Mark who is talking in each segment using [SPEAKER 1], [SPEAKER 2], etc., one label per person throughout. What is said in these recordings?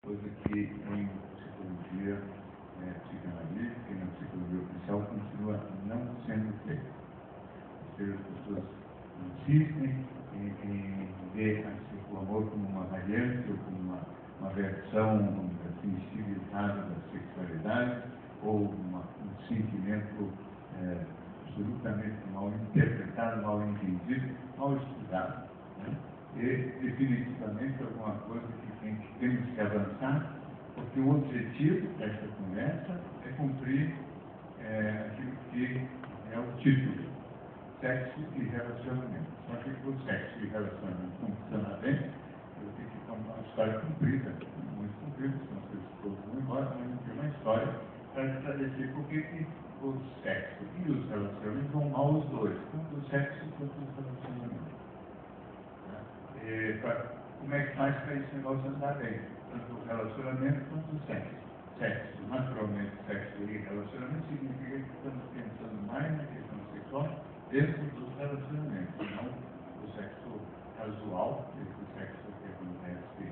[SPEAKER 1] coisa que em psicologia psicanalítica e na psicologia oficial continua não sendo feita. Ou seja, as pessoas insistem em ver o amor como uma variante ou como uma versão, vamos dizer assim, estilizada da sexualidade, ou um sentimento absolutamente mal interpretado, mal entendido, mal estudado, né? E definitivamente alguma coisa que temos que avançar, porque o objetivo desta conversa é cumprir aquilo que é o título: sexo e relacionamento. Só que o sexo e relacionamento funciona bem, eu tenho que contar uma história comprida, muito comprida, senão vocês todos vão embora, mas não tem uma história para esclarecer por que o sexo e os relacionamentos vão mal os dois, tanto o sexo quanto os relacionamentos. Como é que faz para esse negócio andar bem? Tanto o relacionamento quanto o sexo. Sexo, naturalmente, sexo e relacionamento significa que estamos pensando mais na questão sexual dentro dos relacionamentos, não o sexo casual, esse sexo que acontece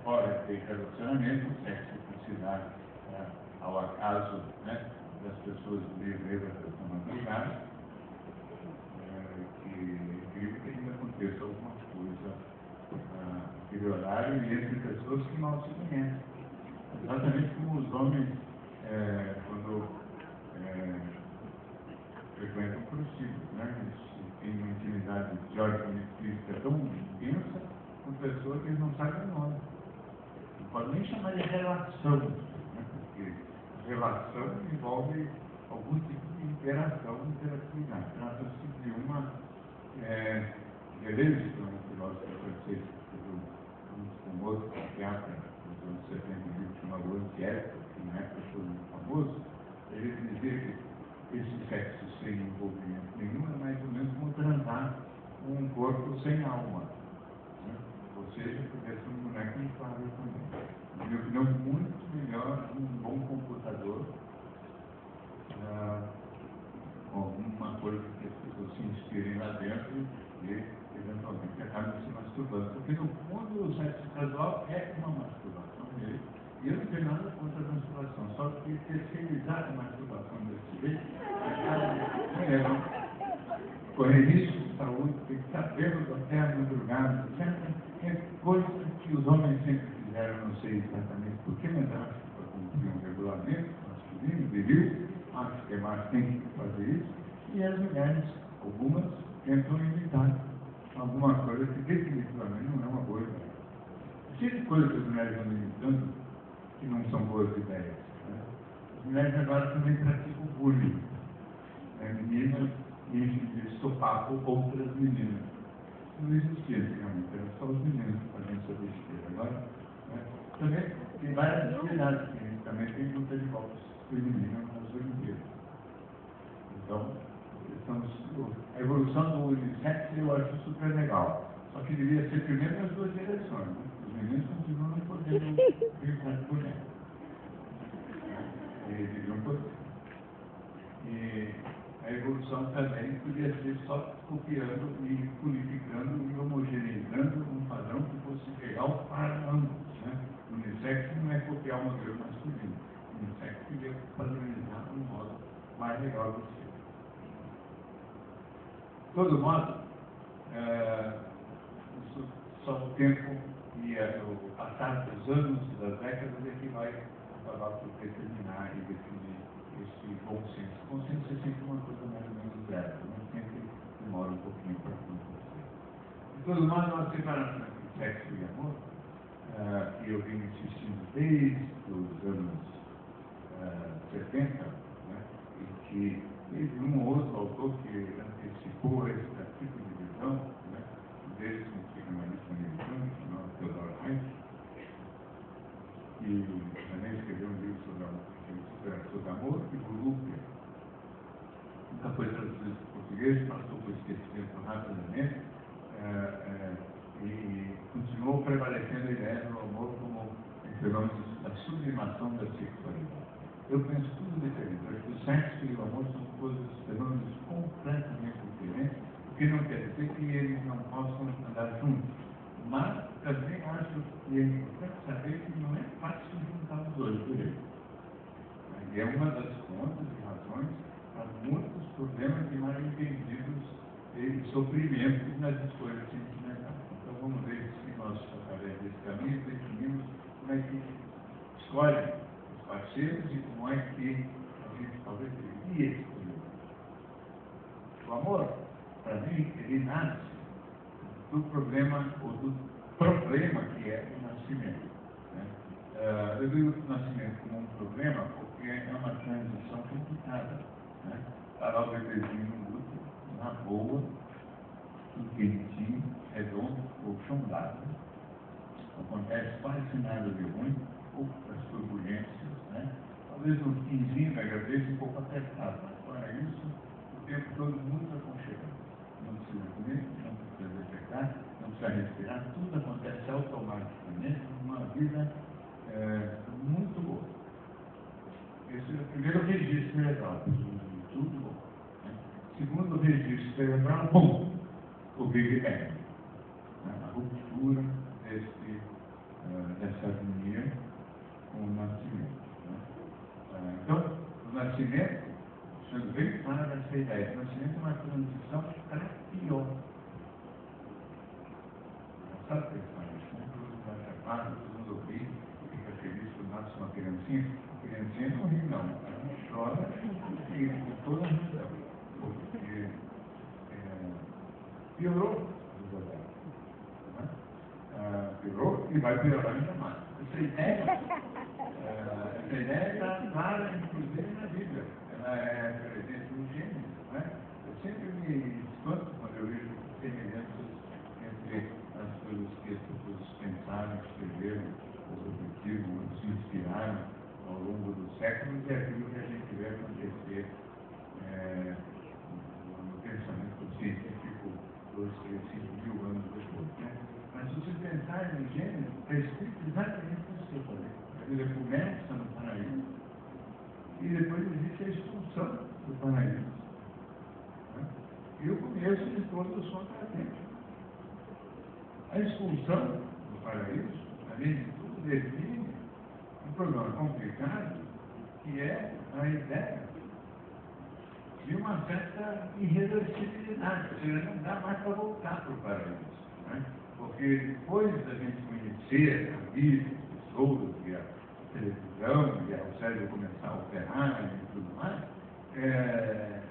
[SPEAKER 1] fora de relacionamento, o sexo que se dá ao acaso, né, das pessoas bêbadas na madrugada, que é incrível que ainda aconteça alguma coisa naquele horário e entre pessoas que mal se conhecem. Exatamente como os homens, quando frequentam prostíbulos, né? Eles têm uma intimidade teoricamente física tão intensa com pessoas que eles não sabem o nome. Não pode nem chamar de relação, né? Porque relação envolve algum tipo de interação, interatividade. Trata-se de uma Deleuze, que é um filósofo francês, um famoso psiquiatra dos anos 70, chamado Antiético, que na época foi muito famoso, ele dizia que esse sexo sem envolvimento nenhum é mais ou menos como transar um corpo sem alma, né? Ou seja, pudesse um boneco inflável também. Na minha opinião, muito melhor um bom computador, alguma coisa que as pessoas se inspirem lá dentro e eventualmente acabam se masturbando. Porque no fundo o sexo casual é uma masturbação mesmo. E eu não tenho nada contra a masturbação, só que terceirizar a masturbação desse jeito correr risco de saúde, tem que estar bêbado até a madrugada, é coisa que os homens sempre fizeram, não sei exatamente porquê, mas acho que para cumprir um regulamento masculino, viril, acho que é mais tem que fazer isso, e as mulheres, algumas, tentam imitar alguma coisa que definitivamente não é uma boa ideia. Cheio de coisas que as mulheres estão imitando que não são boas ideias, né? As mulheres agora também praticam bullying. Meninas enchem de sopapo outras meninas. Não existia antigamente, eram só os meninos que faziam essa besteira. Agora, também tem várias atividades, também tem luta de boxe feminina nas Olimpíadas. Então, a evolução do unissex eu acho super legal. Só que deveria ser primeiro nas duas direções, né? Os meninos continuam não podendo brincar de boneco. Eles deveriam poder. E a evolução também podia ser só copiando e purificando e homogeneizando um padrão que fosse legal para ambos, né? O unissex não é copiar o modelo masculino. O unissex podia padronizar um modo mais legal de ser. De todo modo, isso só o tempo e o passar dos anos, das décadas, é que vai acabar por determinar e definir esse bom senso. Bom senso é sempre uma coisa mais ou menos zero, né? Sempre demora um pouquinho para acontecer. De todo modo, nós separamos entre sexo e amor, que eu venho insistindo desde os anos 70, né? E que teve um ou outro autor que antecipou esse tipo de visão, né? Desde um psicanalista americano, chamado Theodor Reich, que também escreveu um livro sobre amor, e Volúpia. Nunca foi traduzido para o português, passou por esquecimento rapidamente, e continuou prevalecendo a ideia do amor como um fenômeno da sublimação da sexualidade. Eu penso tudo diferente. Eu acho que o sexo e o amor são coisas, fenômenos completamente diferentes, o que não quer dizer que eles não possam andar juntos. Mas também acho que é importante saber que não é se juntar os dois por ele. E é uma das fontes e razões para muitos problemas de mal entendidos e sofrimentos nas escolhas sentimentais. Então vamos ver se nós, através desse caminho, definimos como é que escolhem os parceiros e como é que a gente talvez deveria escolher. O amor, para mim, ele nasce do problema ou do problema que é o nascimento. Né? Eu digo o nascimento como um problema porque é uma transição complicada. Né? Para o bebezinho no útero, na boa, tudo quentinho, redondo, colchão d'água. Acontece quase nada de ruim, poucas turbulências, né? Talvez um finzinho da gravidez um pouco apertado, mas fora isso, o tempo todo muito aconchegante. Não precisa comer, não precisa defecar, não precisa respirar, tudo acontece automaticamente, uma vida muito boa. Esse é o primeiro registro cerebral, tudo bom. Né? Segundo registro cerebral, bom, o Big Bang, né? A ruptura dessa harmonia com o nascimento. Né? Então, o nascimento, sendo bem clara essa ideia, o nascimento é uma transição para pior. Sabe o que faz? Todo mundo vai chapado, todo mundo ri, fica feliz quando nasce uma criancinha. A criancinha não ri, não. Ela chora e com toda a razão. Porque piorou o jogador. Piorou e vai piorar ainda mais. Essa ideia está clara, inclusive, na Bíblia. Ela é presente no Gênesis. Né? Eu sempre me espanto quando eu vejo semelhanças entre as coisas que as pessoas pensaram, escreveram, ou repetiram, ou se inspiraram ao longo dos séculos e aquilo que a gente vê acontecer no pensamento científico 2, 3, 5 mil anos depois. Né? Mas se você pensar em Gênesis, está escrito exatamente isso que eu falei. A vida começa no paraíso e depois existe a expulsão do paraíso. Né? E o começo de todo o sofrimento. A expulsão do paraíso, além de tudo, define um problema complicado que é a ideia de uma certa irreversibilidade, ou seja, não dá mais para voltar para o paraíso. Né? Porque depois da gente conhecer a vida, as pessoas, e a televisão, e o cérebro começar a operar e tudo mais,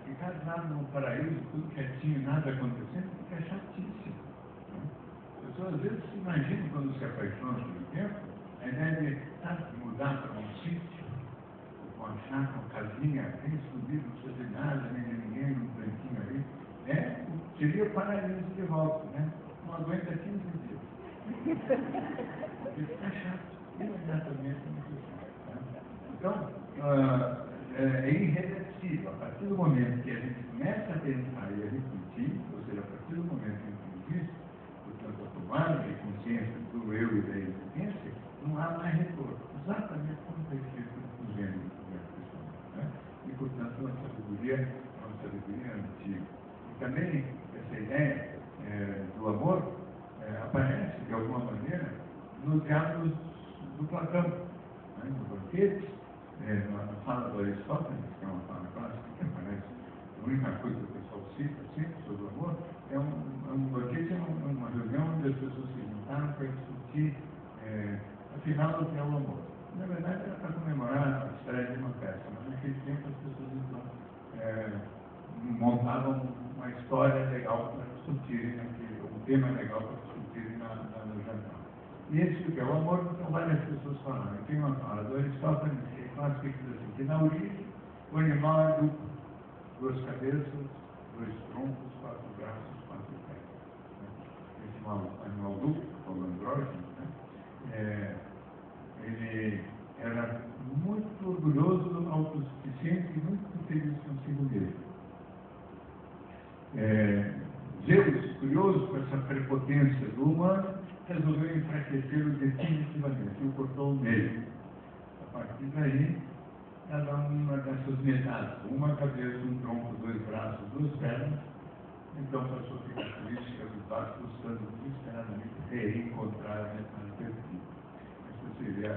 [SPEAKER 1] ficar lá no paraíso, tudo quietinho, nada acontecendo, fica chatíssimo. Né? As pessoas às vezes se imaginam quando se apaixonam pelo tempo, a ideia de mudar para um sítio, com a chácara, uma casinha, bem escondido, não precisa de nada, nem de ninguém, um cantinho ali, seria o paraíso de volta, né? Não aguenta 15 dias. Porque fica chato, imediatamente muito chato. Né? Então, é irreversível. A partir do momento que a gente começa a pensar e a repetir, ou seja, a partir do momento em que existe, portanto, a tomada de consciência do eu e da existência, não há mais retorno. Exatamente como está escrito no Gênesis da questão. Né? E, portanto, uma sabedoria antiga. E também essa ideia do amor aparece, de alguma maneira, nos diálogos do Platão, né? No banquete, na fala do Aristóteles, que é uma fala clássica, que aparece, a única coisa que o pessoal cita sempre sobre o amor, um banquete, é uma reunião onde as pessoas se juntaram para discutir, afinal, o que é o amor. Na verdade, era para comemorar a estreia de uma peça, mas naquele tempo as pessoas então montavam uma história legal para discutirem, um tema legal para discutirem no jantar. E esse que é o amor, então várias pessoas falaram. Tem uma fala do Aristóteles, que é clássica, que diz assim, que na origem o animal é duplo, 2 cabeças, 2 troncos, 4 braços, 4 pés. Esse animal duplo, o andrógeno, né? Ele era muito orgulhoso, autossuficiente e muito feliz consigo mesmo. Zeus, curioso com essa prepotência do humano, resolveu enfraquecê-lo definitivamente e o cortou ao meio. A partir daí, cada uma dessas metades, uma cabeça, um tronco, 2 braços, 2 pernas, então passou a ficar feliz, resultado, buscando desesperadamente reencontrar a metade perdida. Essa seria